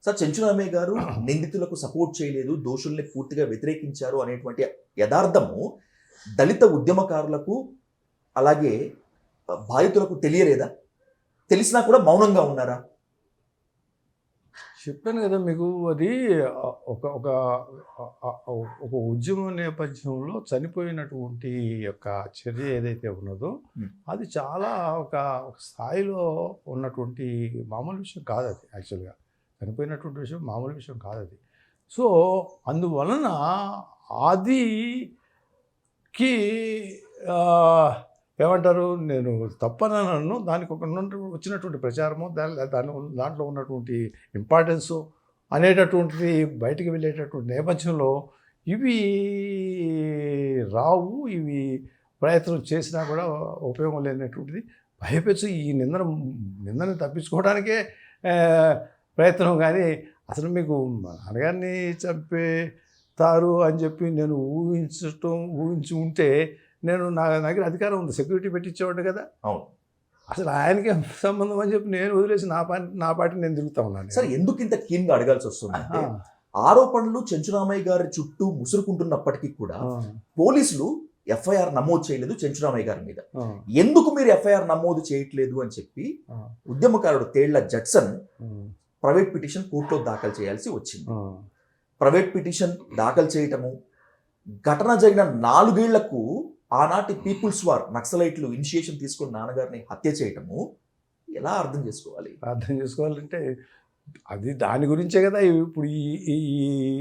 Sir Chenchuramayya గారు నిందితులకు support చేయలేదు, దోషుల్ని పూర్తిగా వ్యతిరేకించారు అనేటువంటి యథార్థము దళిత ఉద్యమకారులకు అలాగే బాధితులకు తెలియలేదా? తెలిసినా కూడా మౌనంగా ఉన్నారా? చెప్పాను కదా మీకు, అది ఒక ఒక ఒక ఉద్యమ నేపథ్యంలో చనిపోయినటువంటి యొక్క చర్య ఏదైతే ఉన్నదో అది చాలా ఒక స్థాయిలో ఉన్నటువంటి మామూలు విషయం కాదు. అది యాక్చువల్గా చనిపోయినటువంటి విషయం మామూలు విషయం కాదు అది. సో అందువలన ఆదికి ఏమంటారు, నేను తప్పనను, దానికి ఒక వచ్చినటువంటి ప్రచారము దాంట్లో ఉన్నటువంటి ఇంపార్టెన్సు అనేటటువంటిది బయటికి వెళ్ళేటటువంటి నేపథ్యంలో ఇవి రావు, ఇవి ప్రయత్నం చేసినా కూడా ఉపయోగం లేనటువంటిది. భయపెచ్చు ఈ నిందని తప్పించుకోవడానికే ప్రయత్నం. కానీ అసలు మీకు నాన్నగారిని చంపేతారు అని చెప్పి నేను ఊహించి ఉంటే నేను నా దగ్గర అధికారం ఉంది, సెక్యూరిటీ పెట్టించేవాడు కదా. అవును. అసలు ఆయనకి సంబంధం అని చెప్పి నేను వదిలేసి నా పార్టీ నేను తిరుగుతా ఉన్నాను. సరే, ఎందుకు ఇంత కీన్గా అడగాల్సి వస్తుంది? ఆరోపణలు చెంచురామయ్య గారి చుట్టూ ముసురుకుంటున్నప్పటికీ కూడా పోలీసులు ఎఫ్ఐఆర్ నమోదు చేయలేదు చెంచురామయ్య గారి మీద. ఎందుకు మీరు ఎఫ్ఐఆర్ నమోదు చేయట్లేదు అని చెప్పి ఉద్యమకారుడు తేళ్ల జడ్సన్ ప్రైవేట్ పిటిషన్ కోర్టులో దాఖలు చేయాల్సి వచ్చింది. ప్రైవేట్ పిటిషన్ దాఖలు చేయటము, ఘటన జరిగిన 4 ఏళ్లకు ఆనాటి పీపుల్స్ వార్ నక్సలైట్లు ఇనిషియేషన్ తీసుకుని నాన్నగారిని హత్య చేయటము ఎలా అర్థం చేసుకోవాలి? అర్థం చేసుకోవాలంటే అది దాని గురించే కదా ఇప్పుడు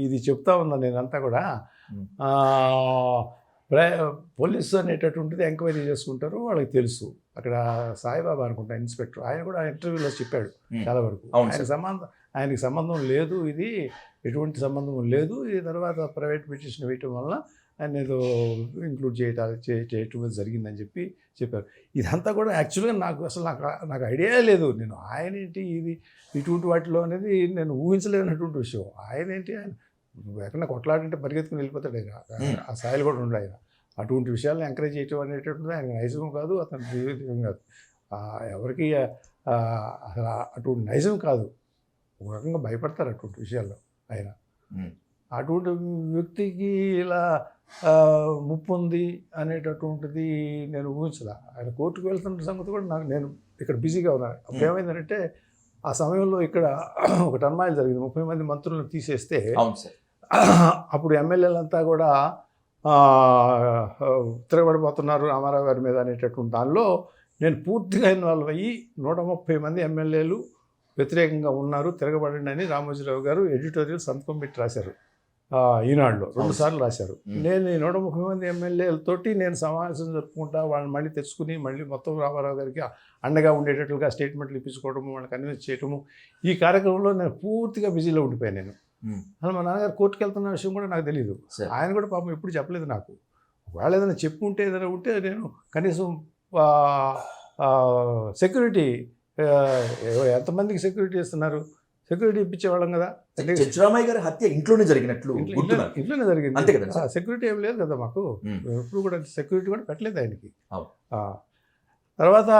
ఇది చెప్తా ఉన్నా నేనంతా కూడా. పోలీసు అనేటటువంటిది ఎంక్వైరీ చేసుకుంటారు, వాళ్ళకి తెలుసు. అక్కడ సాయిబాబా అనుకుంటా ఇన్స్పెక్టర్, ఆయన కూడా ఇంటర్వ్యూలో చెప్పాడు చాలా వరకు. ఆయనకి సంబంధం లేదు, ఇది ఎటువంటి సంబంధం లేదు. ఈ తర్వాత ప్రైవేట్ పిటిషన్ వేయటం వల్ల ఆయన ఏదో ఇంక్లూడ్ చేయటం జరిగిందని చెప్పారు. ఇదంతా కూడా యాక్చువల్గా నాకు ఐడియా లేదు. నేను ఆయన ఏంటి ఇది ఇటువంటి వాటిలో అనేది నేను ఊహించలేనటువంటి విషయం. ఆయన ఏంటి, ఆయన ఎక్కడన్నా కొట్లాడంటే పరిగెత్తుకుని వెళ్ళిపోతాడు. ఆ స్థాయిలో కూడా ఉండే ఆయన. అటువంటి విషయాలను ఎంకరేజ్ చేయటం అనేటటువంటిది ఆయన నైజం కాదు, అతని జీవితం కాదు. ఎవరికి అసలు అటువంటి నైజం కాదు. ఒక రకంగా భయపడతారు అటువంటి విషయాల్లో ఆయన. అటువంటి వ్యక్తికి ఇలా ముప్పు ఉంది అనేటటువంటిది నేను ఊహించదా. ఆయన కోర్టుకు వెళ్తున్న సంగతి కూడా నేను ఇక్కడ బిజీగా ఉన్నాను. అప్పుడు ఏమైందంటే ఆ సమయంలో ఇక్కడ ఒక టర్మాయిల్ జరిగింది. 30 మంది మంత్రులను తీసేస్తే అప్పుడు ఎమ్మెల్యేలంతా కూడా తిరగబడిపోతున్నారు రామారావు గారి మీద అనేటటువంటి దానిలో నేను పూర్తిగా ఇన్వాల్వ్ అయ్యి 130 మంది ఎమ్మెల్యేలు వ్యతిరేకంగా ఉన్నారు, తిరగబడండి అని రామోజీరావు గారు ఎడిటోరియల్ సంతకం పెట్టి రాశారు. ఈనాడులో 2 సార్లు రాశారు. నేను 130 మంది ఎమ్మెల్యేలతోటి నేను సమావేశం జరుపుకుంటా, వాళ్ళని మళ్ళీ తెచ్చుకుని మళ్ళీ మొత్తం రామారావు గారికి అండగా ఉండేటట్లుగా స్టేట్మెంట్లు ఇప్పించుకోవడము, వాళ్ళని కన్విన్స్ చేయటము, ఈ కార్యక్రమంలో నేను పూర్తిగా బిజీలో ఉండిపోయాను. నేను అసలు మా నాన్నగారు కోర్టుకు వెళ్తున్న విషయం కూడా నాకు తెలియదు. ఆయన కూడా పాపం ఎప్పుడు చెప్పలేదు నాకు. ఒకవేళ ఏదైనా చెప్పుంటే ఏదైనా ఉంటే నేను కనీసం సెక్యూరిటీ ఎంతమందికి సెక్యూరిటీ ఇస్తున్నారు, సెక్యూరిటీ ఇప్పించేవాళ్ళం కదా. చెంచురామయ్య గారి హత్య ఇంట్లోనే జరిగినట్లు ఇంట్లోనే జరిగింది అంతే కదా. సెక్యూరిటీ ఏం లేదు కదా మాకు, ఎప్పుడు కూడా సెక్యూరిటీ కూడా పెట్టలేదు ఆయనకి. తర్వాత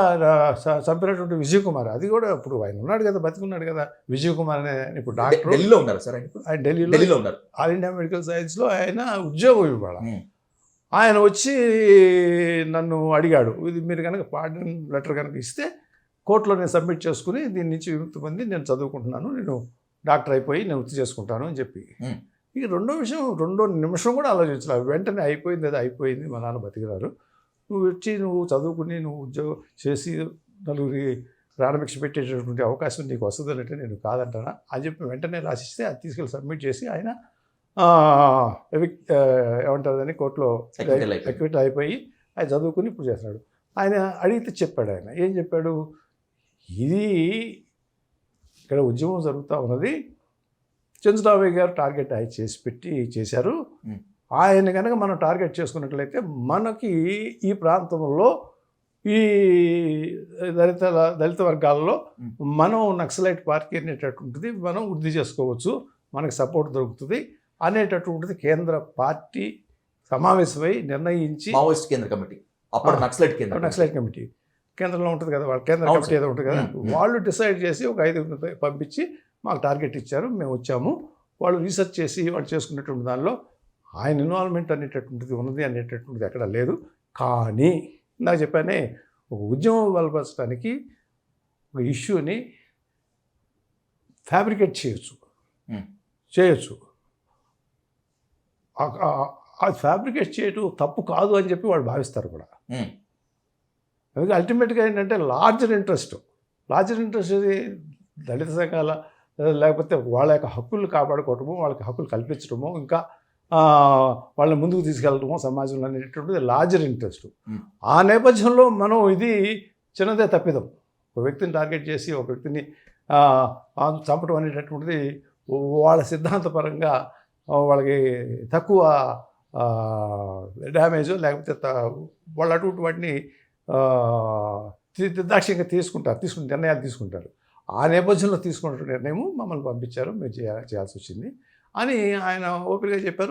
చంపినటువంటి విజయ్ కుమార్, అది కూడా ఇప్పుడు ఆయన ఉన్నాడు కదా, బతికున్నాడు కదా విజయ్ కుమార్ అనే ఇప్పుడు డాక్టర్. ఢిల్లీలో ఉన్నారు సార్ ఆయన ఢిల్లీలో ఉన్నారు. ఆల్ ఇండియా మెడికల్ సైన్స్లో ఆయన ఉద్యోగం ఇవ్వాలి. ఆయన వచ్చి నన్ను అడిగాడు, ఇది మీరు కనుక పార్డన్ లెటర్ కనుక ఇస్తే కోర్టులో నేను సబ్మిట్ చేసుకుని దీని నుంచి విముక్తి పొంది నేను చదువుకుంటున్నాను, నేను డాక్టర్ అయిపోయి నేను వృత్తి చేసుకుంటాను అని చెప్పి. ఇక రెండో నిమిషం కూడా ఆలోచించలేదు. వెంటనే అయిపోయింది, అది అయిపోయింది, మా నాన్న బతికినారు, నువ్వు వచ్చి నువ్వు చదువుకుని నువ్వు ఉద్యోగం చేసి నలుగురి ప్రాణభిక్ష పెట్టేటటువంటి అవకాశం నీకు వస్తుందంటే నేను కాదంటానా అని చెప్పి వెంటనే రాసిస్తే అది తీసుకెళ్ళి సబ్మిట్ చేసి ఆయన ఏమంటారు దాన్ని కోర్టులో ఎక్విట్ అయిపోయి ఆయన చదువుకుని ఇప్పుడు చేస్తున్నాడు. ఆయన అడిగితే చెప్పాడు, ఆయన ఏం చెప్పాడు, ఇది ఇక్కడ ఉద్యమం జరుగుతూ ఉన్నది, చెంచురామయ్య గారు టార్గెట్ ఆయన చేశారు. ఆయన కనుక మనం టార్గెట్ చేసుకున్నట్లయితే మనకి ఈ ప్రాంతంలో ఈ దళిత వర్గాల్లో మనం నక్సలైట్ పార్టీ అనేటటువంటిది మనం వృద్ధి చేసుకోవచ్చు, మనకి సపోర్ట్ దొరుకుతుంది అనేటటువంటిది కేంద్ర పార్టీ సమావేశమై నిర్ణయించి, మావోయిస్ట్ కేంద్ర కమిటీ, అప్పుడు నక్సలైట్ కమిటీ కేంద్రంలో ఉంటుంది కదా, వాళ్ళ కేంద్ర కమిటీ ఏదో ఉంటుంది కదా, వాళ్ళు డిసైడ్ చేసి ఒక 5 పంపించి మాకు టార్గెట్ ఇచ్చారు, మేము వచ్చాము. వాళ్ళు రీసెర్చ్ చేసి వాళ్ళు చేసుకున్నటువంటి దానిలో ఆయన ఇన్వాల్వ్మెంట్ అనేటటువంటిది ఉన్నది అనేటటువంటిది ఎక్కడ లేదు. కానీ నాకు చెప్పానే, ఒక ఉద్యమం బలపరచడానికి ఒక ఇష్యూని ఫ్యాబ్రికేట్ చేయొచ్చు. అది ఫ్యాబ్రికేట్ చేయటం తప్పు కాదు అని చెప్పి వాళ్ళు భావిస్తారు కూడా. అందుకే అల్టిమేట్గా ఏంటంటే లార్జర్ ఇంట్రెస్ట్ దళిత సంఘాల లేకపోతే వాళ్ళ యొక్క హక్కులు కాపాడుకోవటము, వాళ్ళకి హక్కులు కల్పించడము, ఇంకా వాళ్ళని ముందుకు తీసుకెళ్ళటము సమాజంలో అనేటటువంటిది లార్జర్ ఇంట్రెస్ట్. ఆ నేపథ్యంలో మనం ఇది చిన్నదే తప్పిదం. ఒక వ్యక్తిని టార్గెట్ చేసి ఒక వ్యక్తిని చంపడం అనేటటువంటిది వాళ్ళ సిద్ధాంతపరంగా వాళ్ళకి తక్కువ డ్యామేజ్, లేకపోతే వాళ్ళు అటువంటి వాటిని నిర్దాక్ష్యంగా తీసుకుని నిర్ణయాలు తీసుకుంటారు. ఆ నేపథ్యంలో తీసుకున్న నిర్ణయం మమ్మల్ని పంపించారు, మేము చేయాల్సి వచ్చింది అని ఆయన ఓపికగా చెప్పారు.